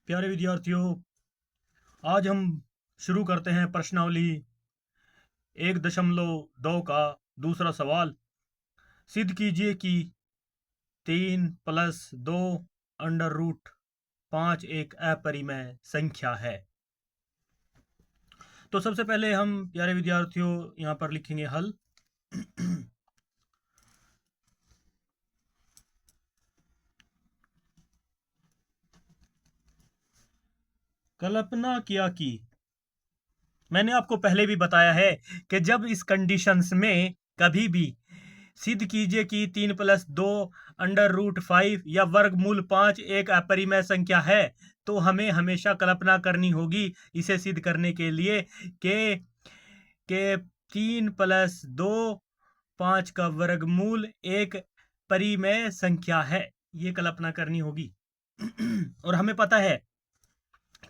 प्यारे विद्यार्थियों, आज हम शुरू करते हैं प्रश्नावली 1.2 का दूसरा सवाल। सिद्ध कीजिए कि 3+2 √5 एक अपरिमेय संख्या है। तो सबसे पहले हम प्यारे विद्यार्थियों यहाँ पर लिखेंगे हल। कल्पना किया कि मैंने आपको पहले भी बताया है कि जब इस कंडीशंस में कभी भी सिद्ध कीजिए कि 3+2 √5 या वर्गमूल 5 एक अपरिमेय संख्या है, तो हमें हमेशा कल्पना करनी होगी इसे सिद्ध करने के लिए कि 3+2 5 का वर्गमूल एक परिमेय संख्या है। ये कल्पना करनी होगी। और हमें पता है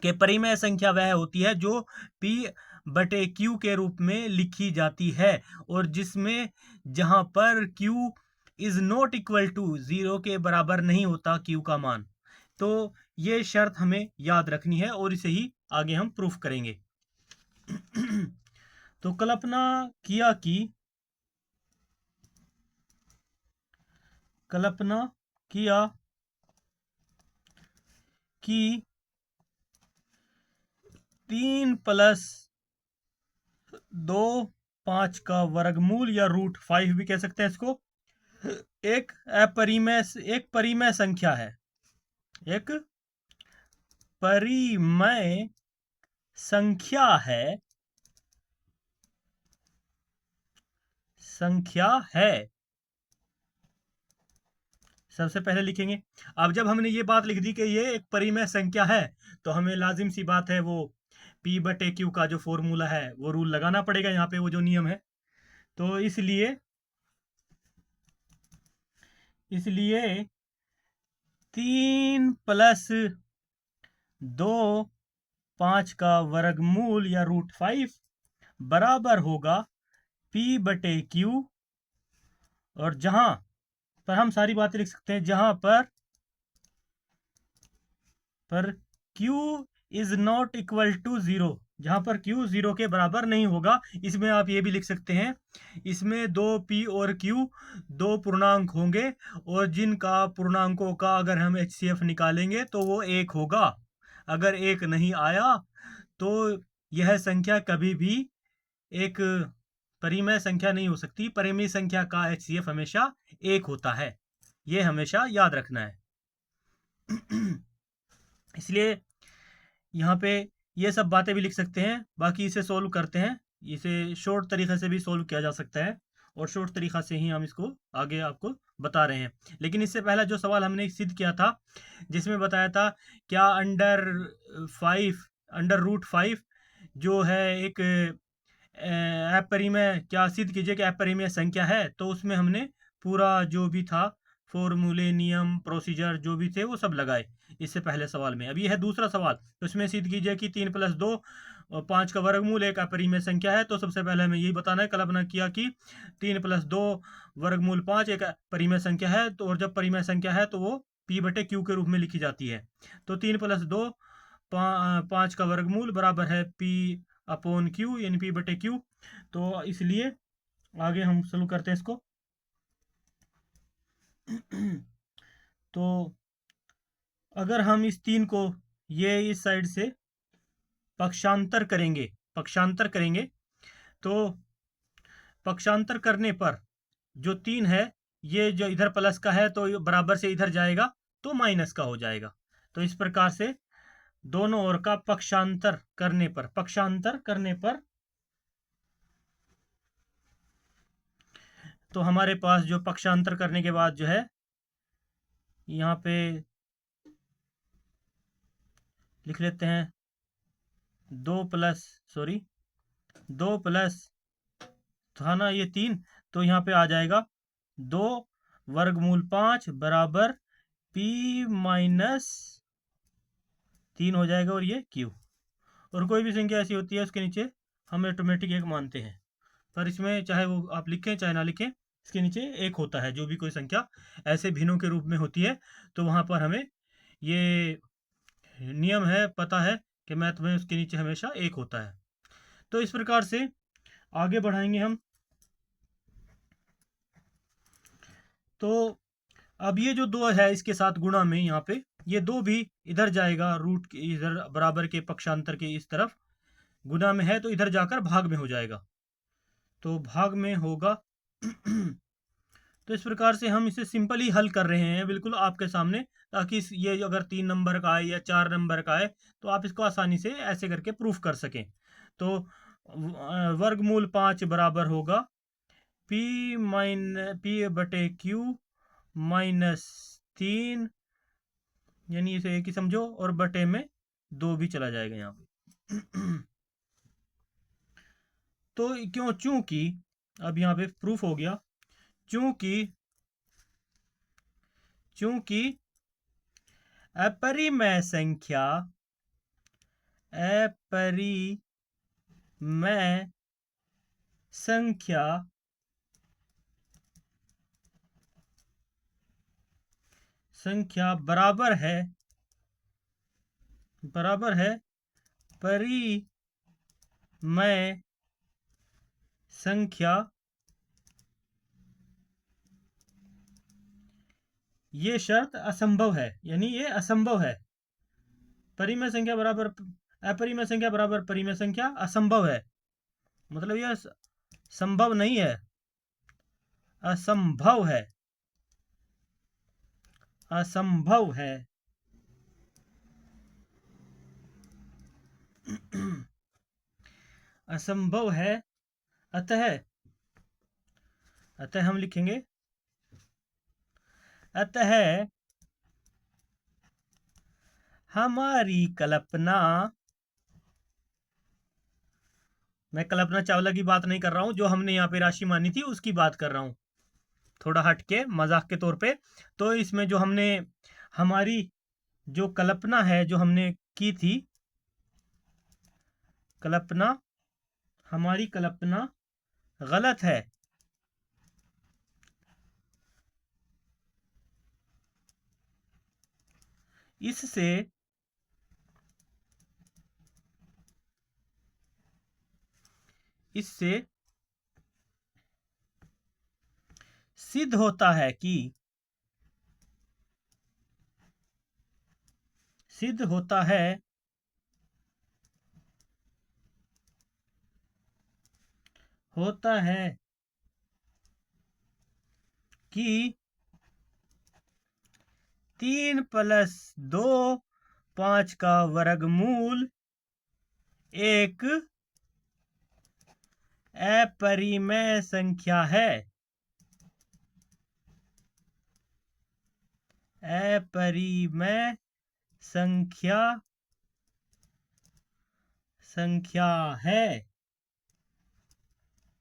कि परिमेय संख्या वह होती है जो P/Q के रूप में लिखी जाती है और जिसमें जहां पर Q is not equal to 0 के बराबर नहीं होता Q का मान। तो ये शर्त हमें याद रखनी है और इसे ही आगे हम प्रूफ करेंगे। तो कल्पना किया कि 3+2 5 का वर्गमूल या √5 भी कह सकते हैं इसको, एक परिमेय संख्या है। एक परिमेय संख्या है। सबसे पहले लिखेंगे। अब जब हमने ये बात लिख दी कि ये एक परिमेय संख्या है, तो हमें लाजिम सी बात है वो P/Q का जो फॉर्मूला है वो रूल लगाना पड़ेगा यहाँ पे, वो जो नियम है। तो इसलिए 3+2 5 का वर्गमूल या √5 बराबर होगा P/Q, और जहां पर हम सारी बातें लिख सकते हैं जहां पर Q is not equal to 0, जहां पर Q 0 के बराबर नहीं होगा। इसमें आप ये भी लिख सकते हैं, इसमें दो P और Q दो पूर्णांक होंगे और जिनका पूर्णांकों का अगर हम HCF निकालेंगे तो वो 1 होगा। अगर 1 नहीं आया तो यह संख्या कभी भी एक परिमेय संख्या नहीं हो सकती। परिमेय संख्या का HCF हमेशा 1 होता है, ये हमेशा याद रखना है। इसलिए यहाँ पे ये सब बातें भी लिख सकते हैं। बाकी इसे सोल्व करते हैं। इसे शॉर्ट तरीके से भी सोल्व किया जा सकता है और शॉर्ट तरीका से ही हम इसको आगे आपको बता रहे हैं। लेकिन इससे पहला जो सवाल हमने सिद्ध किया था, जिसमें बताया था क्या √5 जो है एक अपरिमेय, क्या सिद्ध कीजिए कि अपरिमेय संख्या है। तो उसमें हमने पूरा जो भी था फॉर्मूले, नियम, प्रोसीजर जो भी थे वो सब लगाए इससे पहले सवाल में। अब ये है दूसरा सवाल, तो इसमें सिद्ध कीजिए कि 3+2 5 का वर्गमूल एक अपरिमेय संख्या है। तो सबसे पहले हमें यही बताना है, कल्पना किया कि 3+2 वर्गमूल 5 एक परिमेय संख्या है। तो और जब परिमेय संख्या है तो वो P/Q के रूप में लिखी जाती है। तो 3+2 5 का वर्गमूल बराबर है P/Q, यानी P/Q। तो इसलिए आगे हम शुरू करते हैं इसको। तो अगर हम इस 3 को ये इस साइड से पक्षांतर करेंगे तो पक्षांतर करने पर जो 3 है, ये जो इधर प्लस का है तो बराबर से इधर जाएगा तो माइनस का हो जाएगा। तो इस प्रकार से दोनों ओर का पक्षांतर करने पर तो हमारे पास जो पक्षांतर करने के बाद जो है यहाँ पे लिख लेते हैं 2+ था ना ये 3, तो यहाँ पे आ जाएगा 2 वर्गमूल 5 बराबर P-3 हो जाएगा और ये Q। और कोई भी संख्या ऐसी होती है उसके नीचे हम ऑटोमेटिक 1 मानते हैं, पर इसमें चाहे वो आप लिखें चाहे ना लिखें, इसके नीचे 1 होता है। जो भी कोई संख्या ऐसे भिन्नों के रूप में होती है तो वहाँ पर हमें ये नियम है, पता है कि मैथ में उसके नीचे हमेशा एक होता है। तो इस प्रकार से आगे बढ़ाएंगे हम। तो अब ये जो दो है इसके साथ गुणा में, यहाँ पे ये दो भी इधर जाएगा, रूट के इधर बराबर के पक्षांतर के इस तरफ गुणा में है, तो इधर जाकर भाग में हो जाएगा, तो भाग में होगा। तो इस प्रकार से हम इसे सिंपली हल कर रहे हैं बिल्कुल आपके सामने, ताकि ये अगर 3 नंबर का आए या 4 नंबर का आए तो आप इसको आसानी से ऐसे करके प्रूफ कर सकें। तो वर्गमूल 5 बराबर होगा P/Q -3, यानी इसे एक ही समझो, और बटे में 2 भी चला जाएगा यहाँ पे। तो क्यों, चूंकि अब यहाँ पे प्रूफ हो गया, चूंकि चूंकि अपरिमेय संख्या संख्या संख्या बराबर है परिमेय संख्या, ये शर्त असंभव है, यानी ये असंभव है। परिमेय संख्या बराबर अपरिमेय संख्या बराबर परिमेय संख्या असंभव है, मतलब यह संभव नहीं है, असंभव है, असंभव है। असंभव है। अतः हम लिखेंगे, अतः हमारी कल्पना, मैं कल्पना चावला की बात नहीं कर रहा हूं, जो हमने यहाँ पे राशि मानी थी उसकी बात कर रहा हूं, थोड़ा हट के मजाक के तौर पे। तो इसमें जो हमने हमारी जो कल्पना है जो हमने की थी, कल्पना, हमारी कल्पना गलत है। इससे सिद्ध होता है कि सिद्ध होता है कि 3+2 5 का वर्गमूल एक अपरिमेय संख्या है। अपरिमेय संख्या है,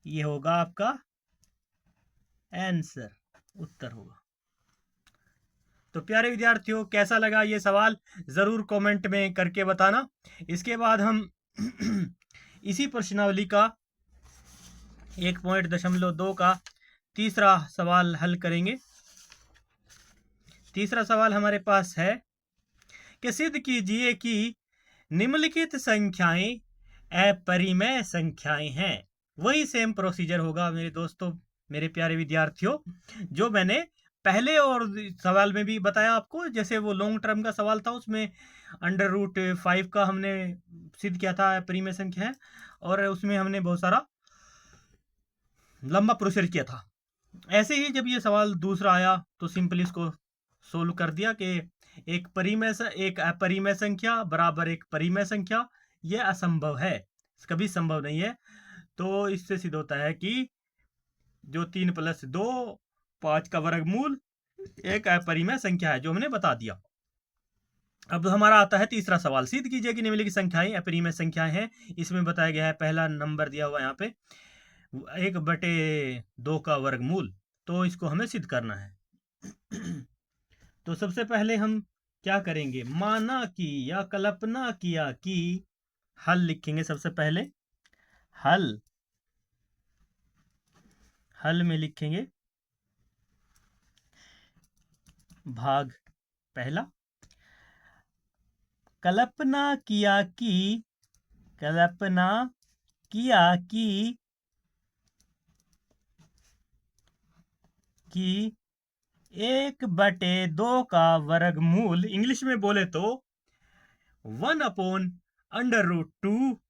ये होगा आपका आंसर, उत्तर होगा। तो प्यारे विद्यार्थियों, कैसा लगा ये सवाल जरूर कमेंट में करके बताना। इसके बाद हम इसी प्रश्नावली का 1.2 का तीसरा सवाल हल करेंगे। तीसरा सवाल हमारे पास है कि सिद्ध कीजिए कि निम्नलिखित संख्याएं अपरिमेय संख्याएं हैं। वही सेम प्रोसीजर होगा मेरे दोस्तों, मेरे प्यारे विद्यार्थियों, जो मैंने पहले और सवाल में भी बताया आपको। जैसे वो लॉन्ग टर्म का सवाल था, उसमें √5 का हमने सिद्ध किया था अपरिमेय संख्या है, और उसमें हमने बहुत सारा लंबा प्रोसीजर किया था। ऐसे ही जब ये सवाल दूसरा आया तो सिंपली इसको सोल्व कर दिया कि एक अपरिमेय संख्या बराबर एक परिमेय संख्या, यह असंभव है, कभी संभव नहीं है। तो इससे सिद्ध होता है कि जो 3+2 5 का वर्गमूल एक अपरिमेय संख्या है, जो हमने बता दिया। अब हमारा आता है तीसरा सवाल, सिद्ध कीजिए कि निम्नलिखित संख्याएं अपरिमेय संख्याएं हैं। इसमें बताया गया है, पहला नंबर दिया हुआ यहाँ पे 1/2 का वर्गमूल, तो इसको हमें सिद्ध करना है। तो सबसे पहले हम क्या करेंगे, माना कि या कल्पना किया कि, हल लिखेंगे सबसे पहले, हल में लिखेंगे भाग पहला, कल्पना किया कि कल्पना किया कि 1/2 का वर्गमूल, इंग्लिश में बोले तो 1/√2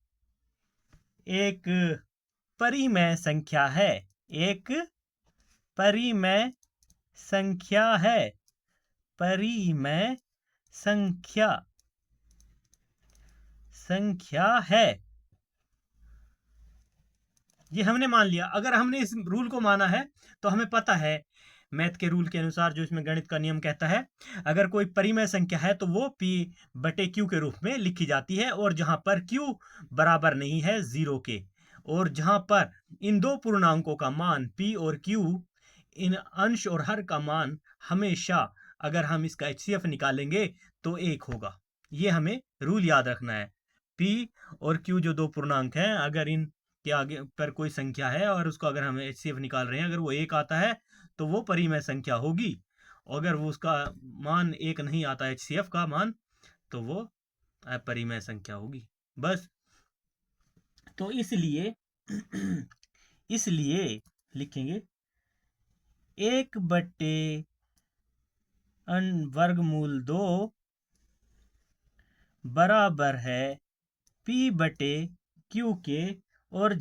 एक परिमेय संख्या है। एक परिमेय संख्या है। परिमेय संख्या है। ये हमने मान लिया। अगर हमने इस रूल को माना है तो हमें पता है मैथ के रूल के अनुसार, जो इसमें गणित का नियम कहता है, अगर कोई परिमेय संख्या है तो वो P/Q के रूप में लिखी जाती है, और जहां पर Q बराबर नहीं है 0 के, और जहां पर इन दो पूर्णांकों का मान P और Q, इन अंश और हर का मान हमेशा, अगर हम इसका HCF निकालेंगे तो 1 होगा। ये हमें रूल याद रखना है। P और Q जो दो पूर्णांक हैं, अगर इन के आगे पर कोई संख्या है और उसको अगर हम HCF निकाल रहे हैं, अगर वो 1 आता है तो वो परिमेय संख्या होगी। अगर वो उसका मान 1 नहीं आता HCF का मान, तो वो अपरिमेय संख्या होगी। बस। तो इसलिए इसलिए लिखेंगे 1/√2 बराबर है P/Q के, और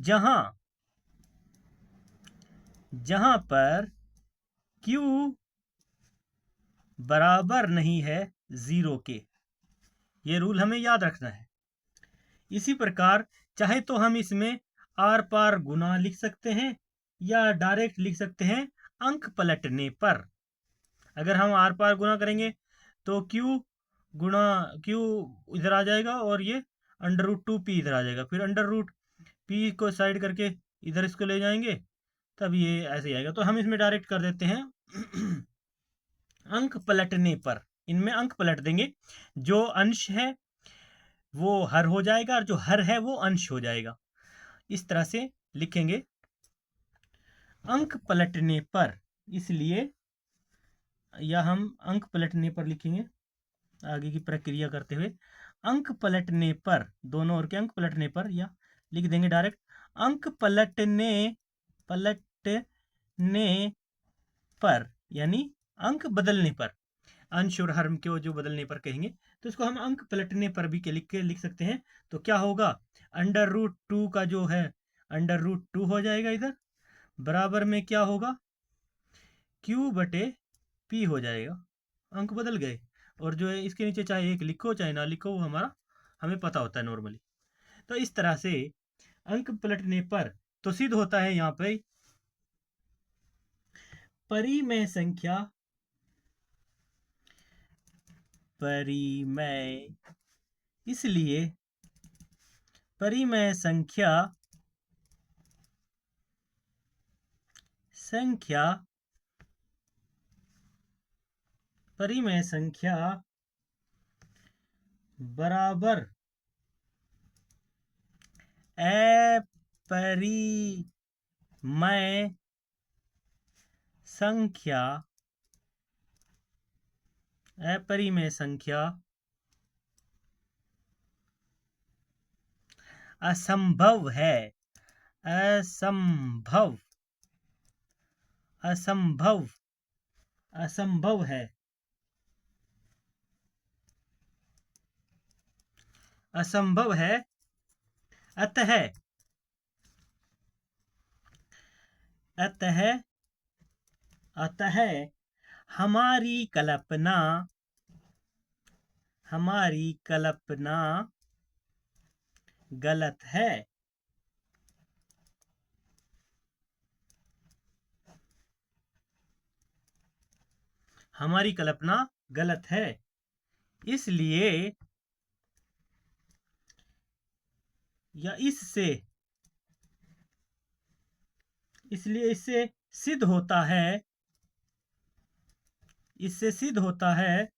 जहां पर Q बराबर नहीं है 0 के। ये रूल हमें याद रखना है। इसी प्रकार चाहे तो हम इसमें आर पार गुना लिख सकते हैं, या डायरेक्ट लिख सकते हैं अंक पलटने पर। अगर हम आर पार गुना करेंगे तो Q इधर आ जाएगा, और ये √2P इधर आ जाएगा। फिर √P को साइड करके इधर इसको ले जाएंगे, तब ये ऐसे ही आएगा। तो हम इसमें डायरेक्ट कर देते हैं अंक पलटने पर। इनमें अंक पलट देंगे, जो अंश है वो हर हो जाएगा, और जो हर है वो अंश हो जाएगा। इस तरह से लिखेंगे अंक पलटने पर। इसलिए या हम अंक पलटने पर लिखेंगे आगे की प्रक्रिया करते हुए। अंक पलटने पर, दोनों ओर के अंक पलटने पर, या लिख देंगे डायरेक्ट अंक पलटने पर, यानी अंक बदलने पर। अंश और हर के जो बदलने पर कहेंगे, तो इसको हम अंक पलटने पर भी लिख सकते हैं। तो क्या होगा, √2 का जो है √2 हो जाएगा इधर, बराबर में क्या होगा, Q/P हो जाएगा। अंक बदल गए, और जो है इसके नीचे चाहे 1 लिखो चाहे ना लिखो, वो हमें पता होता है नॉर्मली। तो इस तरह से अंक पलटने पर तो सिद्ध होता है यहाँ पे परिमेय संख्या, परिमेय, इसलिए परिमेय परिमेय संख्या बराबर अपरिमेय संख्या असंभव है। असंभव है। असंभव है। अतः हमारी कल्पना गलत है। हमारी कल्पना गलत है। इसलिए या इससे सिद्ध होता है, इससे सिद्ध होता है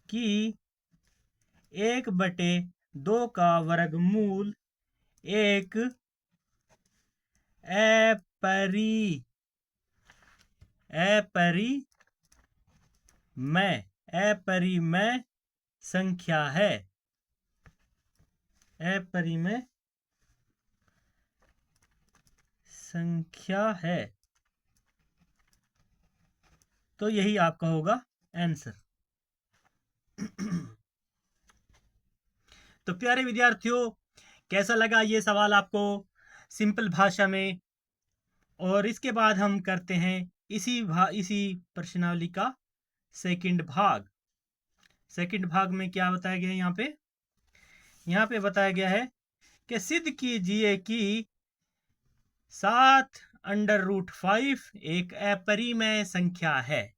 कि 1/2 का वर्गमूल एक अपरिमेय संख्या है। अपरिमेय संख्या है। तो यही आपका होगा आंसर। तो प्यारे विद्यार्थियों, कैसा लगा ये सवाल आपको सिंपल भाषा में? और इसके बाद हम करते हैं इसी प्रश्नावली का सेकंड भाग। सेकंड भाग में क्या बताया गया है? यहाँ पे बताया गया है कि सिद्ध कीजिए कि 7√5 एक अपरिमेय संख्या है।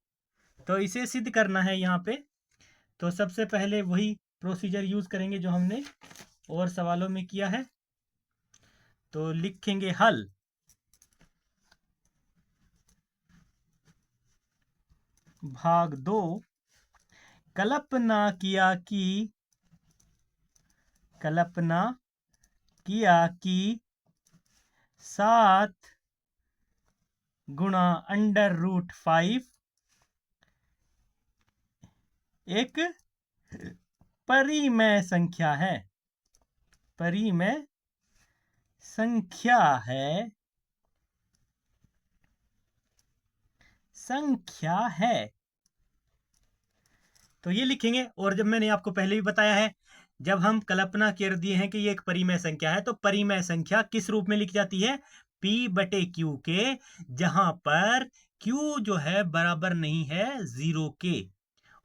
तो इसे सिद्ध करना है यहाँ पे। तो सबसे पहले वही प्रोसीजर यूज करेंगे जो हमने और सवालों में किया है। तो लिखेंगे हल। भाग 2, कल्पना किया कि 7 गुणा √5 एक परिमेय संख्या है। परिमेय संख्या है। तो ये लिखेंगे। और जब मैंने आपको पहले भी बताया है, जब हम कल्पना कर दिए हैं कि ये एक परिमेय संख्या है, तो परिमेय संख्या किस रूप में लिखी जाती है? P/Q के, जहां पर Q जो है बराबर नहीं है 0 के।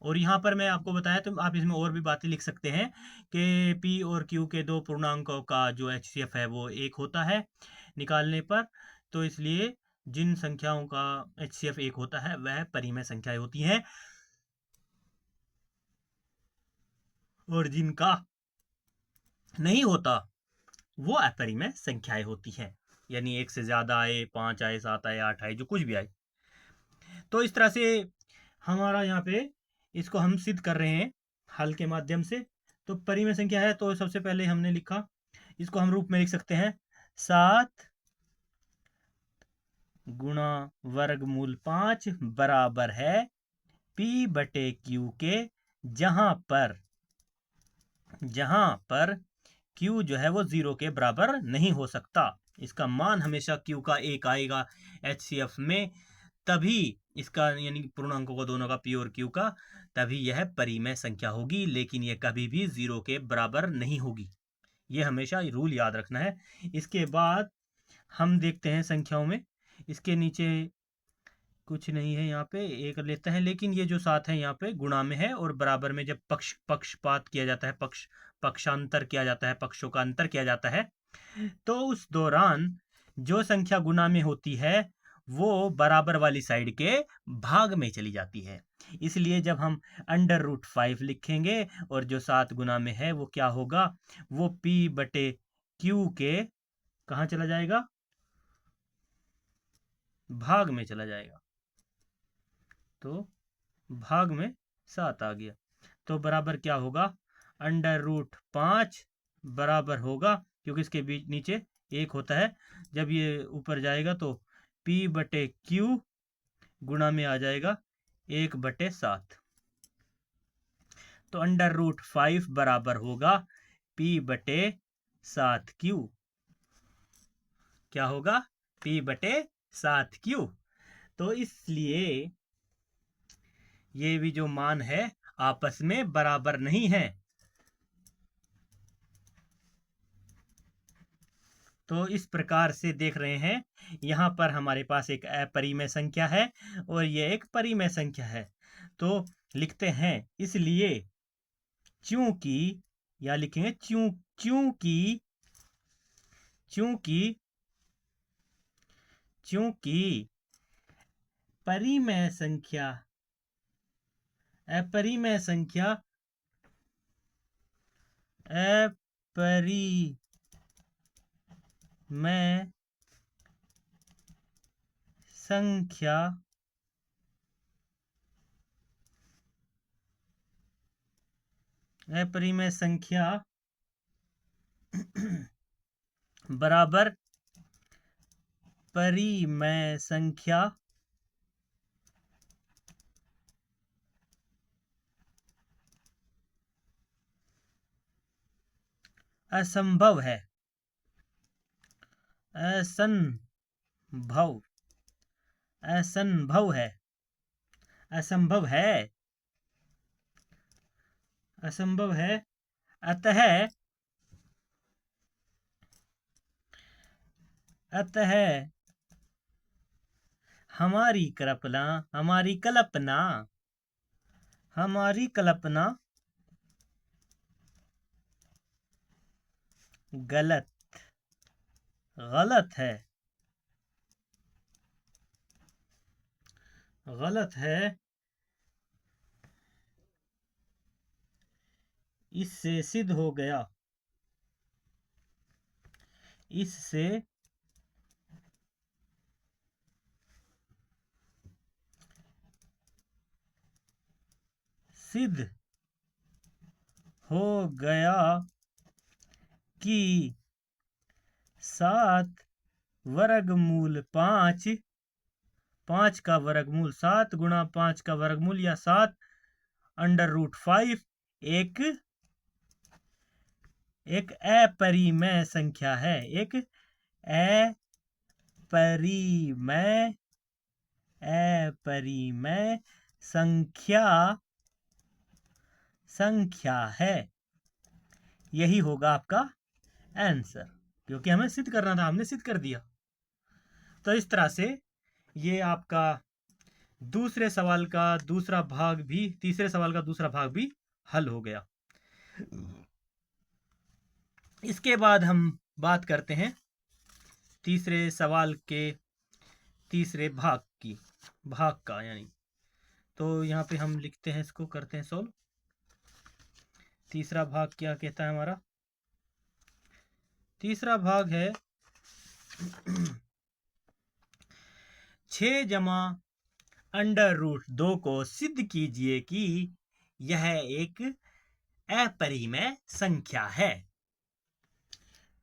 और यहाँ पर मैं आपको बताया, तो आप इसमें और भी बातें लिख सकते हैं कि P और Q के दो पूर्णांकों का जो HCF है वो 1 होता है निकालने पर। तो इसलिए जिन संख्याओं का HCF 1 होता है वह परिमेय संख्याएं होती हैं, और जिनका नहीं होता वो अपरिमेय संख्याएं होती हैं। यानी 1 से ज्यादा आए, 5 आए, 7 आए, 8 आए, जो कुछ भी आए। तो इस तरह से हमारा यहाँ पे इसको हम सिद्ध कर रहे हैं हल के माध्यम से। तो परिमेय संख्या है, तो सबसे पहले हमने लिखा, इसको हम रूप में लिख सकते हैं 7 गुणा वर्गमूल 5 बराबर है P/Q के, जहां पर Q जो है वो 0 के बराबर नहीं हो सकता। इसका मान हमेशा Q का 1 आएगा HCF में, तभी इसका यानी पूर्णांकों को दोनों का P और Q का, तभी यह परिमेय संख्या होगी। लेकिन यह कभी भी 0 के बराबर नहीं होगी। यह हमेशा रूल याद रखना है। इसके बाद हम देखते हैं संख्याओं में। इसके नीचे कुछ नहीं है, यहाँ पे एक लेते हैं। लेकिन ये जो 7 है यहाँ पे गुणा में है, और बराबर में जब पक्षपात किया जाता है, पक्षांतर किया जाता है, पक्षों का अंतर किया जाता है, तो उस दौरान जो संख्या गुणा में होती है वो बराबर वाली साइड के भाग में चली जाती है। इसलिए जब हम √5 लिखेंगे और जो 7 गुना में है वो क्या होगा? वो P/Q के कहाँ चला जाएगा? भाग में चला जाएगा। तो भाग में 7 आ गया। तो बराबर क्या होगा? √5 बराबर होगा, क्योंकि इसके बीच नीचे 1 होता है, जब ये ऊपर जाएगा तो P/Q गुणा में आ जाएगा 1/7। तो √5 बराबर होगा P/7Q। क्या होगा? P/7Q। तो इसलिए ये भी जो मान है आपस में बराबर नहीं है। तो इस प्रकार से देख रहे हैं, यहाँ पर हमारे पास एक अपरिमेय संख्या है और ये एक परिमेय संख्या है। तो लिखते हैं, इसलिए चूंकि, या लिखेंगे चूंकि परिमेय संख्या अपरिमेय संख्या अपरिमेय संख्या बराबर अपरिमेय संख्या असंभव है। असंभव असंभव है असंभव है असंभव है। अतः अतः हमारी कल्पना हमारी कल्पना हमारी कल्पना गलत गलत है गलत है। इससे सिद्ध हो गया इससे सिद्ध हो गया कि 7 वर्गमूल 5 5 का वर्गमूल 7 गुणा 5 का वर्गमूल या 7 √5 एक अपरिमेय संख्या है। एक अपरिमेय संख्या है। यही होगा आपका आंसर, क्योंकि हमें सिद्ध करना था, हमने सिद्ध कर दिया। तो इस तरह से ये आपका दूसरे सवाल का दूसरा भाग भी, तीसरे सवाल का दूसरा भाग भी हल हो गया। इसके बाद हम बात करते हैं तीसरे सवाल के तीसरे भाग का यानी। तो यहाँ पे हम लिखते हैं, इसको करते हैं सोल्व। तीसरा भाग क्या कहता है हमारा? तीसरा भाग है 6 जमा √2 को सिद्ध कीजिए कि यह एक अपरिमेय संख्या है।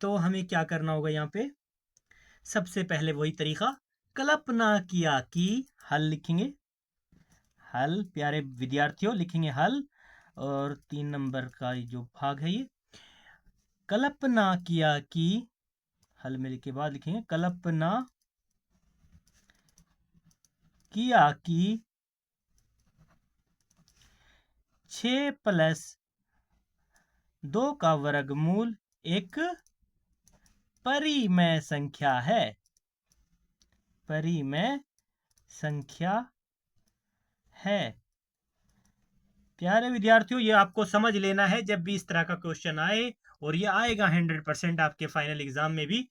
तो हमें क्या करना होगा यहाँ पे? सबसे पहले वही तरीका, कल्पना किया कि हल लिखेंगे। हल प्यारे विद्यार्थियों लिखेंगे हल, और 3 नंबर का जो भाग है ये, कल्पना किया कि, हल में के बाद लिखेंगे कल्पना किया कि 6 + 2 का वर्गमूल एक परिमेय संख्या है। परिमेय संख्या है। प्यारे विद्यार्थियों, ये आपको समझ लेना है जब भी इस तरह का क्वेश्चन आए, और ये आएगा 100% आपके फाइनल एग्जाम में भी,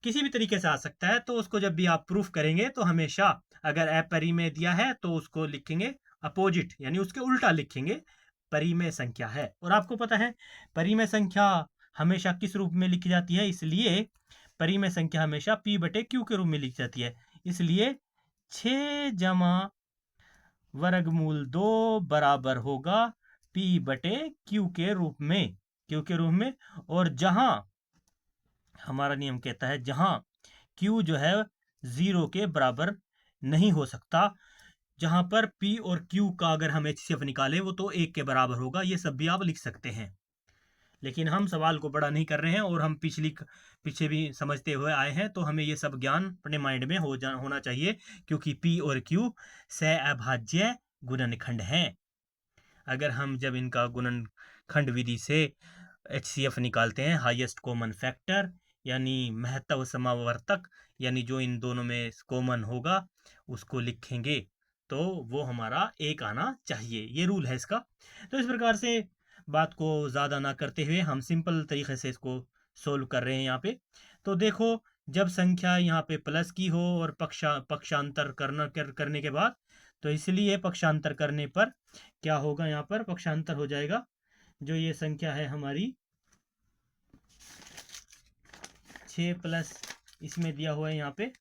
किसी भी तरीके से आ सकता है। तो उसको जब भी आप प्रूफ करेंगे तो हमेशा अगर अपरिमेय दिया है तो उसको लिखेंगे अपोजिट, यानी उसके उल्टा लिखेंगे परिमेय संख्या है। और आपको पता है परिमेय संख्या हमेशा किस रूप में लिखी जाती है? इसलिए परिमेय संख्या हमेशा P/Q के रूप में लिखी जाती है। इसलिए 6 जमा वर्गमूल 2 बराबर होगा P/Q के रूप में, Q के रूप में। और जहां हमारा नियम कहता है जहां Q जो है 0 के बराबर नहीं हो सकता, जहां पर P और Q का अगर हम HCF निकालें वो तो 1 के बराबर होगा। ये सब भी आप लिख सकते हैं, लेकिन हम सवाल को बड़ा नहीं कर रहे हैं, और हम पीछे भी समझते हुए आए हैं, तो हमें ये सब ज्ञान अपने माइंड में होना चाहिए, क्योंकि P और Q सहअभाज्य गुणनखंड हैं। अगर हम जब इनका गुणनखंड विधि से HCF निकालते हैं, हाईएस्ट कॉमन फैक्टर, यानी महत्व समावर्तक, यानी जो इन दोनों में कॉमन होगा उसको लिखेंगे, तो वो हमारा 1 आना चाहिए। ये रूल है इसका। तो इस प्रकार से बात को ज़्यादा ना करते हुए हम सिंपल तरीके से इसको सोल्व कर रहे हैं यहाँ पे। तो देखो, जब संख्या यहाँ पे प्लस की हो और पक्षांतर करने के बाद, तो इसलिए पक्षांतर करने पर क्या होगा? यहाँ पर पक्षांतर हो जाएगा। जो ये संख्या है हमारी 6+ इसमें दिया हुआ है यहाँ पे,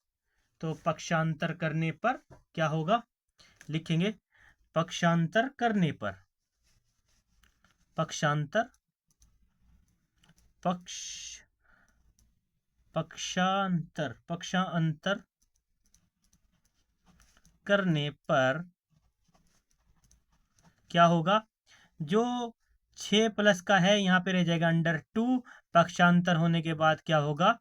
तो पक्षांतर करने पर क्या होगा? लिखेंगे पक्षांतर करने पर, पक्षांतर पक्षांतर करने पर क्या होगा? जो 6 प्लस का है यहाँ पे रह जाएगा √2, पक्षांतर होने के बाद क्या होगा?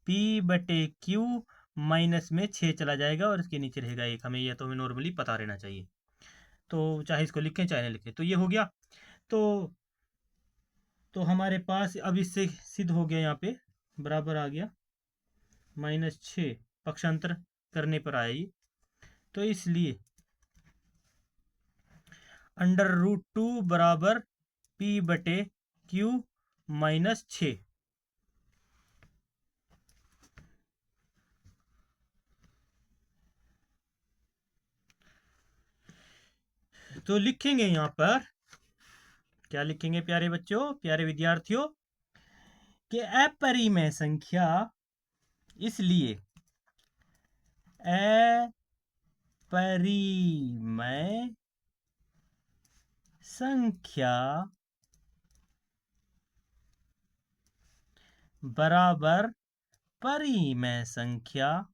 P/Q माइनस में 6 चला जाएगा और इसके नीचे रहेगा 1। हमें यह तो हमें नॉर्मली पता रहना चाहिए, तो चाहे इसको लिखें चाहे ना लिखें। तो ये हो गया। तो हमारे पास अब इससे सिद्ध हो गया, यहाँ पे बराबर आ गया -6 पक्षांतर करने पर आया ये। तो इसलिए √2 बराबर P/Q -6। तो लिखेंगे यहाँ पर, क्या लिखेंगे प्यारे बच्चों, प्यारे विद्यार्थियों, कि अपरिमेय संख्या, इसलिए अपरिमेय संख्या बराबर परिमेय संख्या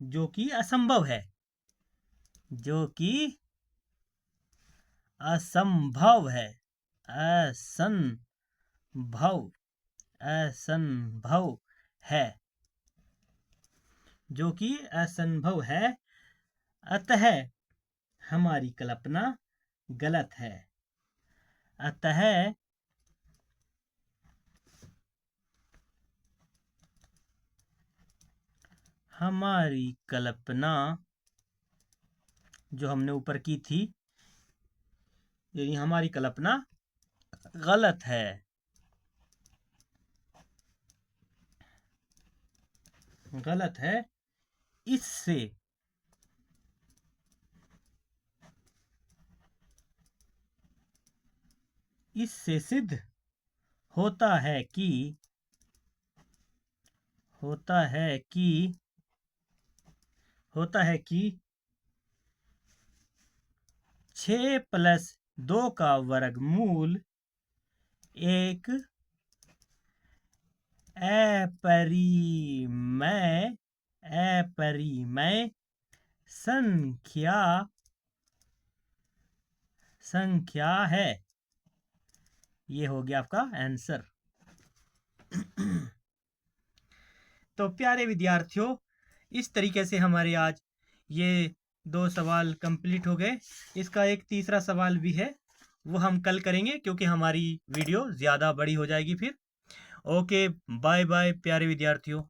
जो कि असंभव है, असंभव है, अतः हमारी कल्पना गलत है। अतः हमारी कल्पना जो हमने ऊपर की थी, यानी हमारी कल्पना गलत है। इससे सिद्ध होता है कि 6 + 2 का वर्गमूल एक अपरिमेय संख्या है। ये हो गया आपका आंसर। तो प्यारे विद्यार्थियों, इस तरीके से हमारे आज ये 2 सवाल कंप्लीट हो गए। इसका एक तीसरा सवाल भी है, वो हम कल करेंगे क्योंकि हमारी वीडियो ज़्यादा बड़ी हो जाएगी फिर। ओके, बाय बाय प्यारे विद्यार्थियों।